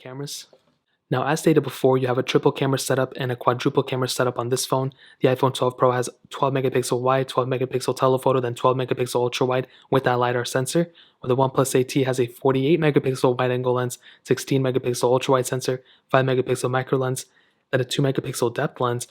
cameras. Now, as stated before, you have a triple camera setup and a quadruple camera setup on this phone. The iPhone 12 Pro has 12 megapixel wide, 12 megapixel telephoto, then 12 megapixel ultra wide with that LiDAR sensor. Where the OnePlus 8T has a 48 megapixel wide angle lens, 16 megapixel ultra wide sensor, 5 megapixel macro lens, then a 2 megapixel depth lens.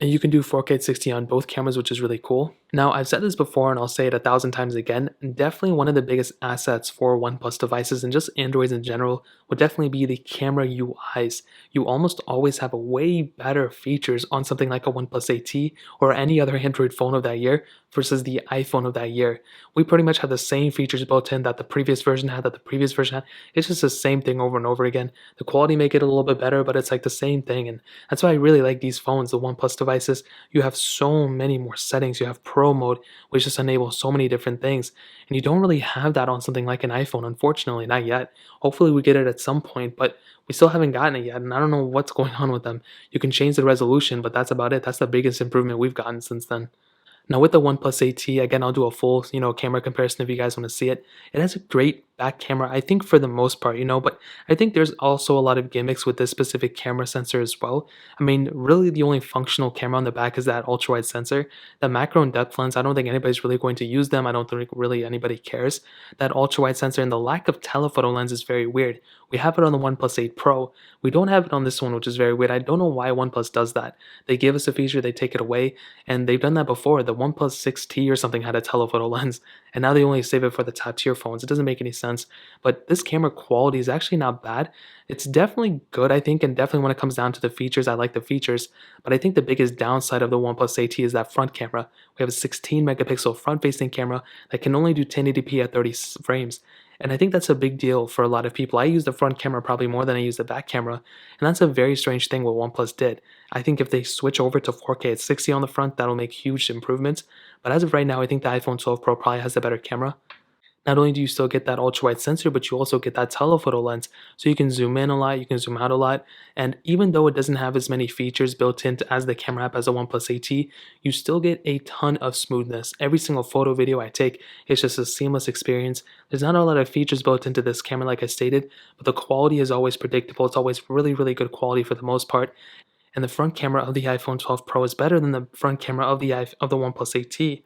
And you can do 4K 60 on both cameras, which is really cool. Now, I've said this before and I'll say it 1,000 times again. Definitely one of the biggest assets for OnePlus devices and just Androids in general would definitely be the camera UIs. You almost always have a way better features on something like a OnePlus 8T or any other Android phone of that year versus the iPhone of that year. We pretty much have the same features built in that the previous version had, that the previous version had. It's just the same thing over and over again. The quality may get a little bit better, but it's like the same thing. And that's why I really like these phones, the OnePlus devices. You have so many more settings. You have Pro mode, which just enables so many different things. And you don't really have that on something like an iPhone, unfortunately, not yet. Hopefully we get it at some point, but we still haven't gotten it yet, and I don't know what's going on with them. You can change the resolution, but that's about it. That's the biggest improvement we've gotten since then. Now with the OnePlus 8T, again, I'll do a full, camera comparison if you guys want to see it. It has a great back camera, I think for the most part, but I think there's also a lot of gimmicks with this specific camera sensor as well. I mean, really the only functional camera on the back is that ultra-wide sensor. The macro and depth lens, I don't think anybody's really going to use them. I don't think really anybody cares. That ultra-wide sensor and the lack of telephoto lens is very weird. We have it on the OnePlus 8 Pro. We don't have it on this one, which is very weird. I don't know why OnePlus does that. They give us a feature, they take it away, and they've done that before. The OnePlus 6T or something had a telephoto lens, and now they only save it for the top tier phones. It doesn't make any sense, but this camera quality is actually not bad. It's definitely good, I think, and definitely when it comes down to the features, I like the features, but I think the biggest downside of the OnePlus 8T is that front camera. We have a 16 megapixel front-facing camera that can only do 1080p at 30 frames. And I think that's a big deal for a lot of people. I use the front camera probably more than I use the back camera, and that's a very strange thing what OnePlus did. I think if they switch over to 4K at 60 on the front, that'll make huge improvements. But as of right now, I think the iPhone 12 Pro probably has the better camera. Not only do you still get that ultra-wide sensor, but you also get that telephoto lens. So you can zoom in a lot, you can zoom out a lot. And even though it doesn't have as many features built into as the camera app as the OnePlus 8T, you still get a ton of smoothness. Every single photo video I take, it's just a seamless experience. There's not a lot of features built into this camera like I stated, but the quality is always predictable. It's always really, really good quality for the most part. And the front camera of the iPhone 12 Pro is better than the front camera of the OnePlus 8T.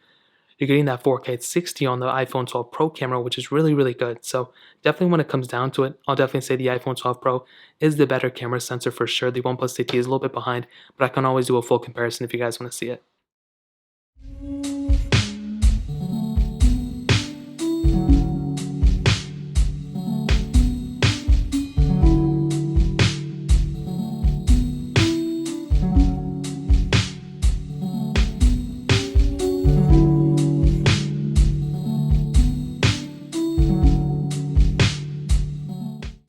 You're getting that 4K at 60 on the iPhone 12 Pro camera, which is really, really good. So definitely when it comes down to it, I'll definitely say the iPhone 12 Pro is the better camera sensor for sure. The OnePlus 8T is a little bit behind, but I can always do a full comparison if you guys want to see it.